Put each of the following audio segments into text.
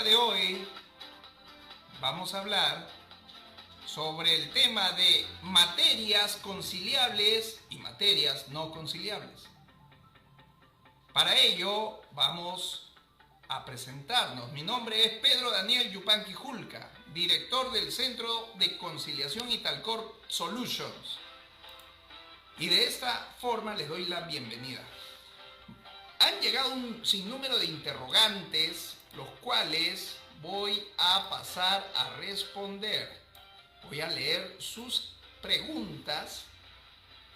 día de hoy vamos a hablar sobre el tema de materias conciliables y materias no conciliables. Para ello vamos a presentarnos. Mi nombre es Pedro Daniel Yupanqui Julca, director del Centro de Conciliación Italcorp Solutions. Y de esta forma les doy la bienvenida. Han llegado un sinnúmero de interrogantes, los cuales voy a pasar a responder. Voy a leer sus preguntas,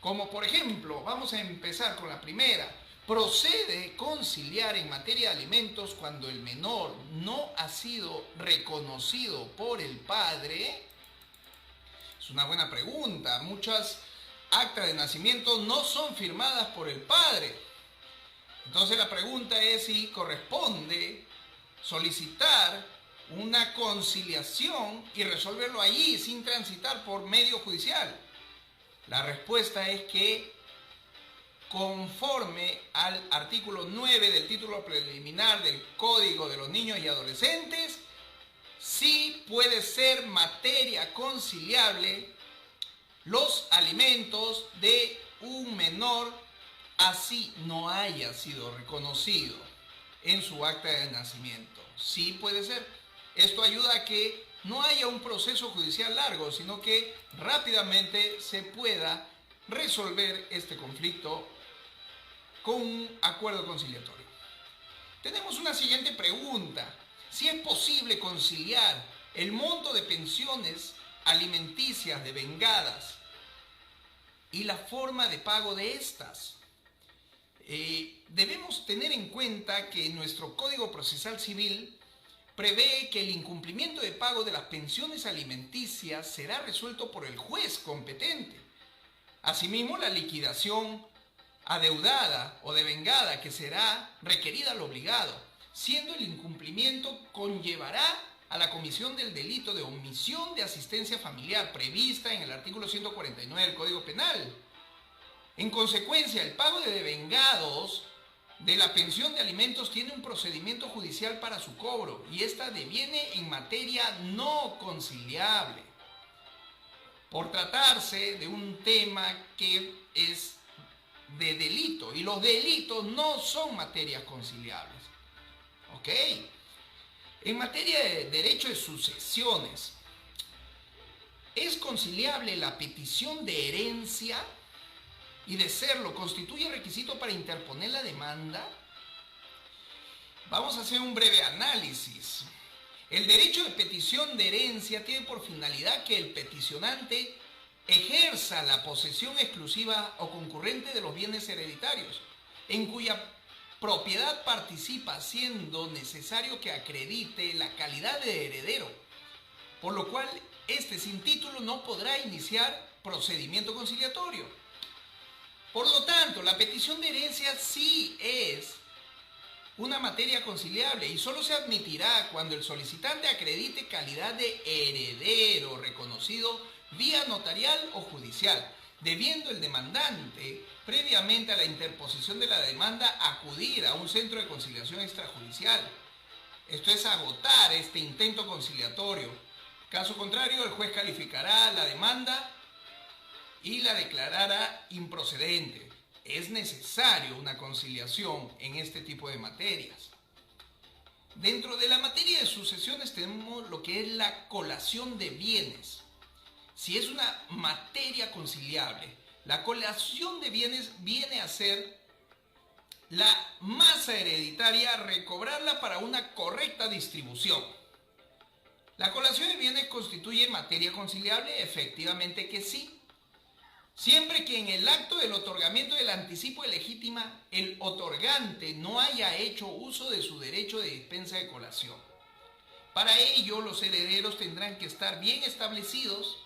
como por ejemplo, vamos a empezar con la primera. ¿Procede conciliar en materia de alimentos cuando el menor no ha sido reconocido por el padre? Es una buena pregunta. Muchas actas de nacimiento no son firmadas por el padre. Entonces la pregunta es si corresponde solicitar una conciliación y resolverlo allí sin transitar por medio judicial. La respuesta es que conforme al artículo 9 del título preliminar del Código de los Niños y Adolescentes, sí puede ser materia conciliable los alimentos de un menor así no haya sido reconocido en su acta de nacimiento. Sí puede ser. Esto ayuda a que no haya un proceso judicial largo, sino que rápidamente se pueda resolver este conflicto con un acuerdo conciliatorio. Tenemos una siguiente pregunta. Si es posible conciliar el monto de pensiones alimenticias devengadas y la forma de pago de estas. Debemos tener en cuenta que nuestro Código Procesal Civil prevé que el incumplimiento de pago de las pensiones alimenticias será resuelto por el juez competente. Asimismo, la liquidación adeudada o devengada que será requerida al obligado, siendo el incumplimiento conllevará a la comisión del delito de omisión de asistencia familiar prevista en el artículo 149 del Código Penal. En consecuencia, el pago de devengados de la pensión de alimentos tiene un procedimiento judicial para su cobro y esta deviene en materia no conciliable, por tratarse de un tema que es de delito y los delitos no son materias conciliables. ¿Ok? En materia de derecho de sucesiones, ¿es conciliable la petición de herencia? Y de serlo, ¿constituye requisito para interponer la demanda? Vamos a hacer un breve análisis. El derecho de petición de herencia tiene por finalidad que el peticionante ejerza la posesión exclusiva o concurrente de los bienes hereditarios, en cuya propiedad participa, siendo necesario que acredite la calidad de heredero, por lo cual este sin título no podrá iniciar procedimiento conciliatorio. Por lo tanto, la petición de herencia sí es una materia conciliable y solo se admitirá cuando el solicitante acredite calidad de heredero reconocido vía notarial o judicial, debiendo el demandante, previamente a la interposición de la demanda, acudir a un centro de conciliación extrajudicial. Esto es agotar este intento conciliatorio. Caso contrario, el juez calificará la demanda y la declarará improcedente. Es necesario una conciliación en este tipo de materias. Dentro de la materia de sucesiones tenemos lo que es la colación de bienes. Si es una materia conciliable, la colación de bienes viene a ser la masa hereditaria, recobrarla para una correcta distribución. ¿La colación de bienes constituye materia conciliable? Efectivamente que sí. Siempre que en el acto del otorgamiento del anticipo de legítima, el otorgante no haya hecho uso de su derecho de dispensa de colación. Para ello, los herederos tendrán que estar bien establecidos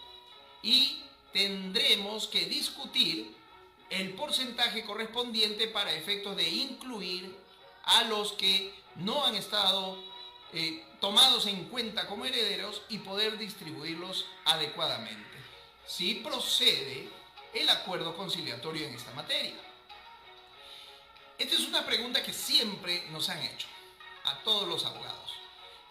y tendremos que discutir el porcentaje correspondiente para efectos de incluir a los que no han estado tomados en cuenta como herederos y poder distribuirlos adecuadamente. Si procede el acuerdo conciliatorio en esta materia. Esta es una pregunta que siempre nos han hecho a todos los abogados.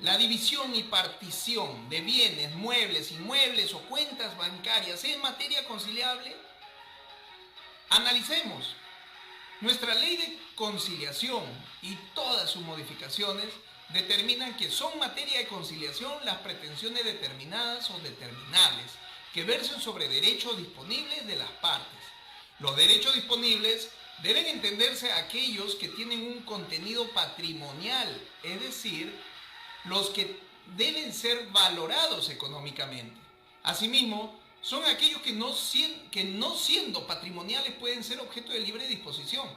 la división y partición de bienes, muebles, inmuebles o cuentas bancarias es materia conciliable? Analicemos. Nuestra ley de conciliación y todas sus modificaciones determinan que son materia de conciliación las pretensiones determinadas o determinables que versen sobre derechos disponibles de las partes. Los derechos disponibles deben entenderse aquellos que tienen un contenido patrimonial, es decir, los que deben ser valorados económicamente. Asimismo, son aquellos que no siendo patrimoniales pueden ser objeto de libre disposición.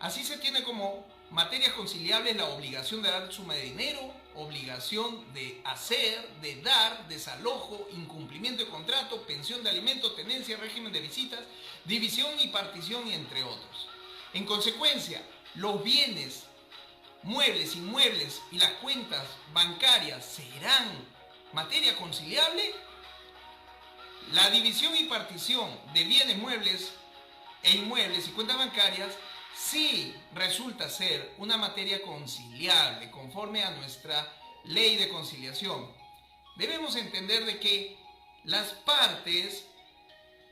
Así se tiene como materias conciliables la obligación de dar suma de dinero, obligación de hacer, de dar, desalojo, incumplimiento de contrato, pensión de alimento, tenencia, régimen de visitas, división y partición, y entre otros. En consecuencia, los bienes, muebles, inmuebles y las cuentas bancarias serán materia conciliable. La división y partición de bienes, muebles e inmuebles y cuentas bancarias sí resulta ser una materia conciliable conforme a nuestra ley de conciliación. Debemos entender de que las partes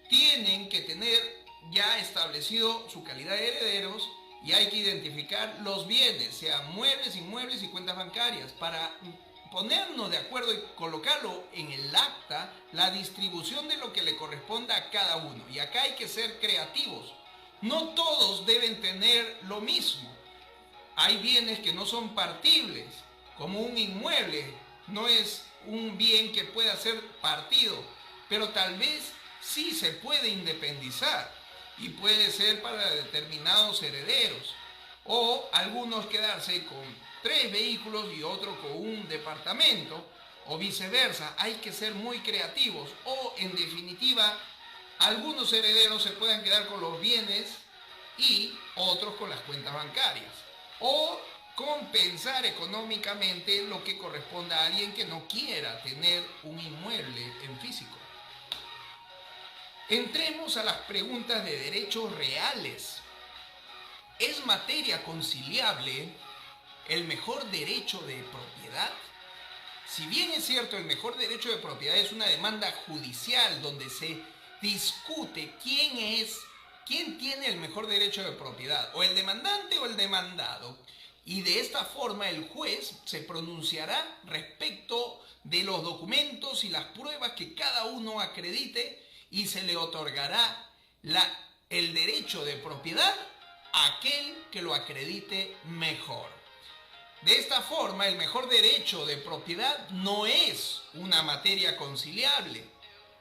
tienen que tener ya establecido su calidad de herederos y hay que identificar los bienes, sean muebles, inmuebles y cuentas bancarias, para ponernos de acuerdo y colocarlo en el acta la distribución de lo que le corresponda a cada uno. Y acá hay que ser creativos. No todos deben tener lo mismo. Hay bienes que no son partibles, como un inmueble no es un bien que pueda ser partido, pero tal vez sí se puede independizar y puede ser para determinados herederos, o algunos quedarse con 3 vehículos y otro con un departamento, o viceversa. Hay que ser muy creativos, o en definitiva algunos herederos se pueden quedar con los bienes y otros con las cuentas bancarias, o compensar económicamente lo que corresponda a alguien que no quiera tener un inmueble en físico. Entremos a las preguntas de derechos reales. ¿Es materia conciliable el mejor derecho de propiedad? Si bien es cierto, el mejor derecho de propiedad es una demanda judicial donde se discute quién tiene el mejor derecho de propiedad, o el demandante o el demandado, y de esta forma el juez se pronunciará respecto de los documentos y las pruebas que cada uno acredite y se le otorgará el derecho de propiedad a aquel que lo acredite mejor. De esta forma, el mejor derecho de propiedad no es una materia conciliable,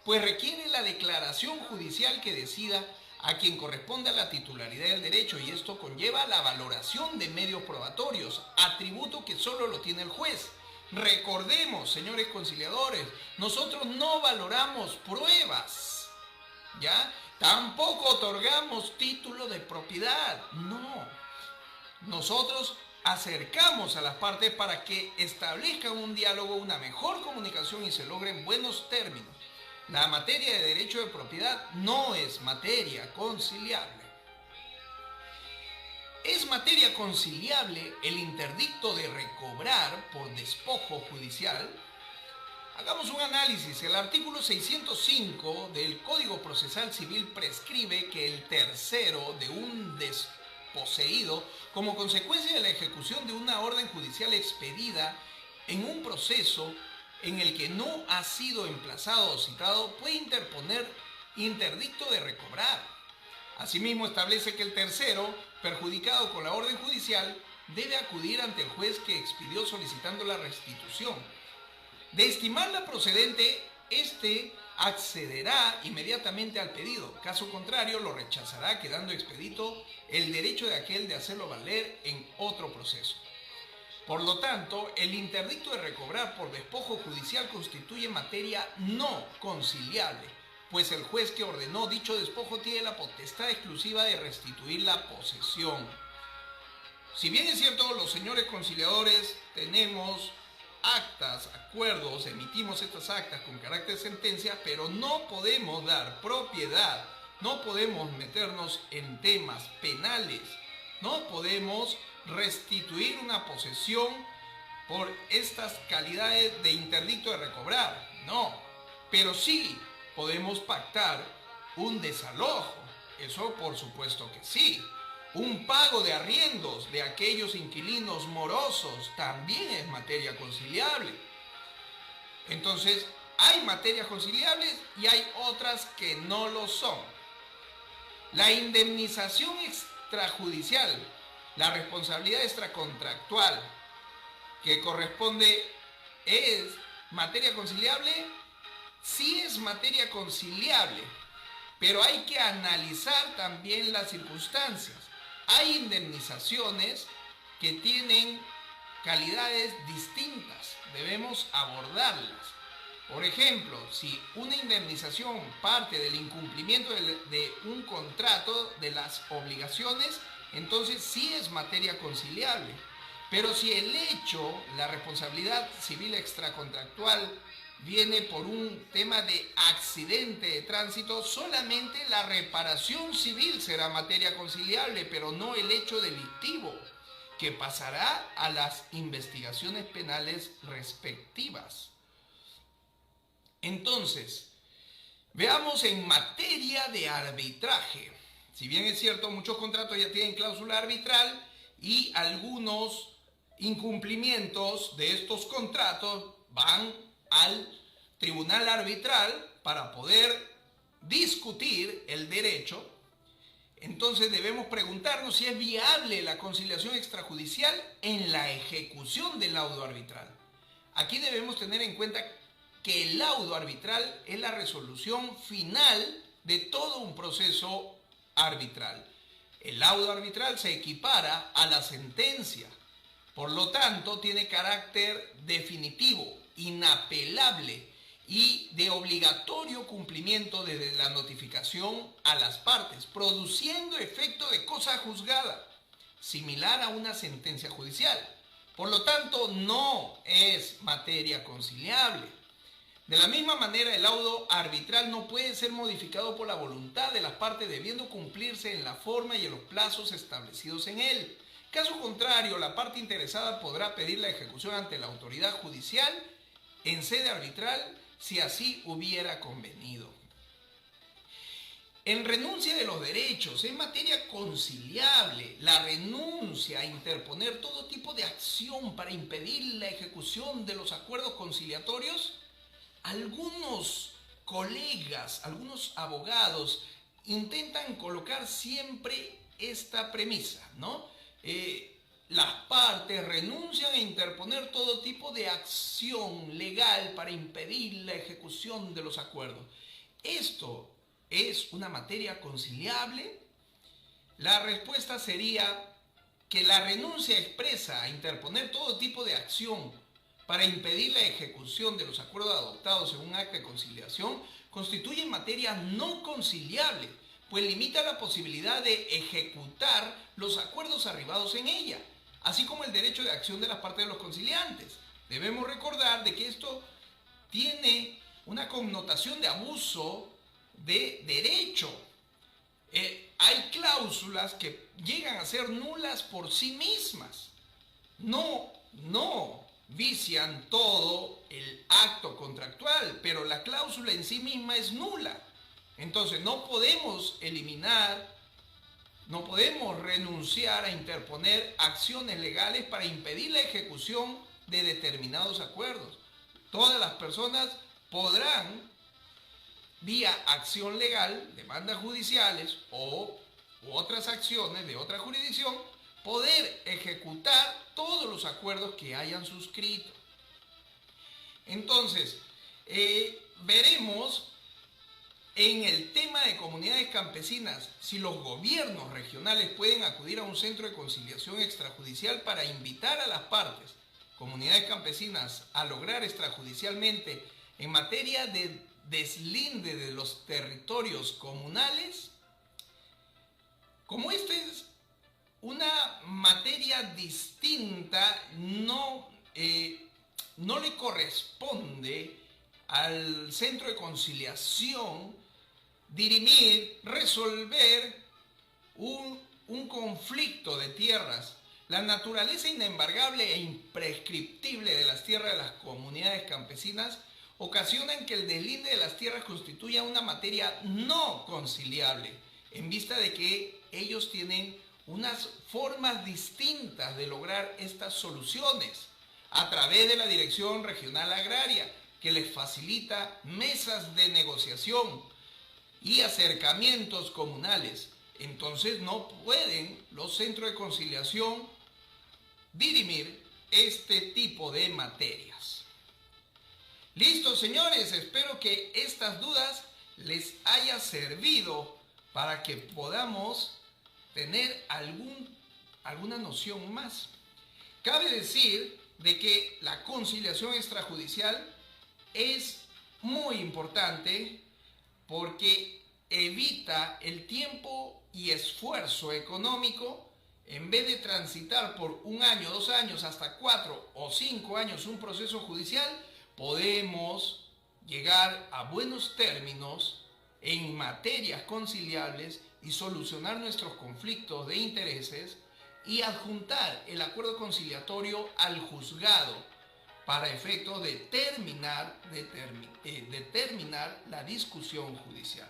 pues requiere la declaración judicial que decida a quien corresponde la titularidad del derecho, y esto conlleva la valoración de medios probatorios, atributo que solo lo tiene el juez. Recordemos, señores conciliadores, nosotros no valoramos pruebas, ¿ya? Tampoco otorgamos título de propiedad, no. Nosotros acercamos a las partes para que establezcan un diálogo, una mejor comunicación y se logren buenos términos. La materia de derecho de propiedad no es materia conciliable. ¿Es materia conciliable el interdicto de recobrar por despojo judicial? Hagamos un análisis. El artículo 605 del Código Procesal Civil prescribe que el tercero de un desposeído, como consecuencia de la ejecución de una orden judicial expedida en un proceso en el que no ha sido emplazado o citado, puede interponer interdicto de recobrar. Asimismo, establece que el tercero, perjudicado con la orden judicial, debe acudir ante el juez que expidió solicitando la restitución. De estimarla procedente, éste accederá inmediatamente al pedido. Caso contrario, lo rechazará, quedando expedito el derecho de aquel de hacerlo valer en otro proceso. Por lo tanto, el interdicto de recobrar por despojo judicial constituye materia no conciliable, pues el juez que ordenó dicho despojo tiene la potestad exclusiva de restituir la posesión. Si bien es cierto, los señores conciliadores tenemos actas, acuerdos, emitimos estas actas con carácter de sentencia, pero no podemos dar propiedad, no podemos meternos en temas penales, no podemos restituir una posesión por estas calidades de interdicto de recobrar, no, pero sí podemos pactar un desalojo, eso por supuesto que sí. Un pago de arriendos de aquellos inquilinos morosos también es materia conciliable. Entonces, hay materias conciliables y hay otras que no lo son. La indemnización extrajudicial, la responsabilidad extracontractual que corresponde, ¿es materia conciliable? Sí es materia conciliable, pero hay que analizar también las circunstancias. Hay indemnizaciones que tienen calidades distintas, debemos abordarlas. Por ejemplo, si una indemnización parte del incumplimiento de un contrato, de las obligaciones, entonces sí es materia conciliable. Pero si el hecho, la responsabilidad civil extracontractual, viene por un tema de accidente de tránsito, solamente la reparación civil será materia conciliable, pero no el hecho delictivo, que pasará a las investigaciones penales respectivas. Entonces, veamos en materia de arbitraje. Si bien es cierto, muchos contratos ya tienen cláusula arbitral y algunos incumplimientos de estos contratos van al tribunal arbitral para poder discutir el derecho. Entonces debemos preguntarnos si es viable la conciliación extrajudicial en la ejecución del laudo arbitral. Aquí debemos tener en cuenta que el laudo arbitral es la resolución final de todo un proceso arbitral. El laudo arbitral se equipara a la sentencia, por lo tanto tiene carácter definitivo, inapelable y de obligatorio cumplimiento desde la notificación a las partes, produciendo efecto de cosa juzgada, similar a una sentencia judicial. Por lo tanto, no es materia conciliable. De la misma manera, el laudo arbitral no puede ser modificado por la voluntad de las partes, debiendo cumplirse en la forma y en los plazos establecidos en él. Caso contrario, la parte interesada podrá pedir la ejecución ante la autoridad judicial en sede arbitral si así hubiera convenido. En renuncia de los derechos, es materia conciliable la renuncia a interponer todo tipo de acción para impedir la ejecución de los acuerdos conciliatorios. Algunos colegas, algunos abogados intentan colocar siempre esta premisa, ¿no? Las partes renuncian a interponer todo tipo de acción legal para impedir la ejecución de los acuerdos. ¿Esto es una materia conciliable? La respuesta sería que la renuncia expresa a interponer todo tipo de acción para impedir la ejecución de los acuerdos adoptados en un acta de conciliación constituye materia no conciliable, pues limita la posibilidad de ejecutar los acuerdos arribados en ella, así como el derecho de acción de las partes de los conciliantes. Debemos recordar de que esto tiene una connotación de abuso de derecho. Hay cláusulas que llegan a ser nulas por sí mismas. No vician todo el acto contractual, pero la cláusula en sí misma es nula. Entonces no podemos eliminar, no podemos renunciar a interponer acciones legales para impedir la ejecución de determinados acuerdos. Todas las personas podrán, vía acción legal, demandas judiciales u otras acciones de otra jurisdicción, poder ejecutar todos los acuerdos que hayan suscrito. Entonces, veremos en el tema de comunidades campesinas si los gobiernos regionales pueden acudir a un centro de conciliación extrajudicial para invitar a las partes, comunidades campesinas, a lograr extrajudicialmente en materia de deslinde de los territorios comunales. Como esta es una materia distinta, no le corresponde al centro de conciliación dirimir, resolver un conflicto de tierras, La naturaleza inembargable e imprescriptible de las tierras de las comunidades campesinas ocasionan que el deslinde de las tierras constituya una materia no conciliable, en vista de que ellos tienen unas formas distintas de lograr estas soluciones a través de la Dirección Regional Agraria, que les facilita mesas de negociación y acercamientos comunales. Entonces no pueden los centros de conciliación dirimir este tipo de materias. Listo, señores, espero que estas dudas les haya servido para que podamos tener alguna noción más. Cabe decir de que la conciliación extrajudicial es muy importante porque evita el tiempo y esfuerzo económico. En vez de transitar por 1 año, 2 años, hasta 4 o 5 años un proceso judicial, podemos llegar a buenos términos en materias conciliables y solucionar nuestros conflictos de intereses y adjuntar el acuerdo conciliatorio al juzgado para efectos de terminar la discusión judicial.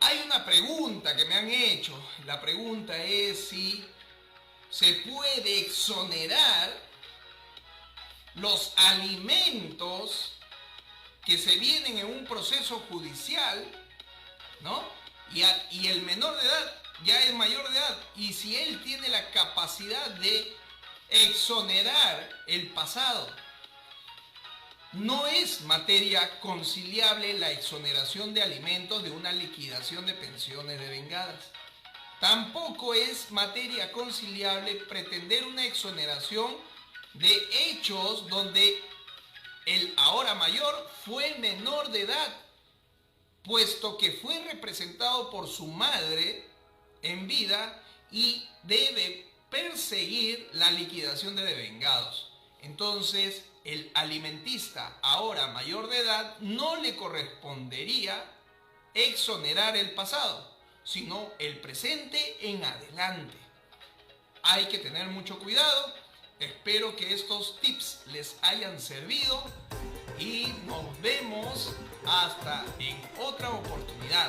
Hay una pregunta que me han hecho. La pregunta es si se puede exonerar los alimentos que se vienen en un proceso judicial, ¿no? Y el menor de edad ya es mayor de edad. Y si él tiene la capacidad de exonerar el pasado. No es materia conciliable la exoneración de alimentos de una liquidación de pensiones devengadas. Tampoco es materia conciliable pretender una exoneración de hechos donde el ahora mayor fue menor de edad, puesto que fue representado por su madre en vida y debe perseguir la liquidación de devengados. Entonces, el alimentista ahora mayor de edad no le correspondería exonerar el pasado, sino el presente en adelante. Hay que tener mucho cuidado. Espero que estos tips les hayan servido y nos vemos hasta en otra oportunidad.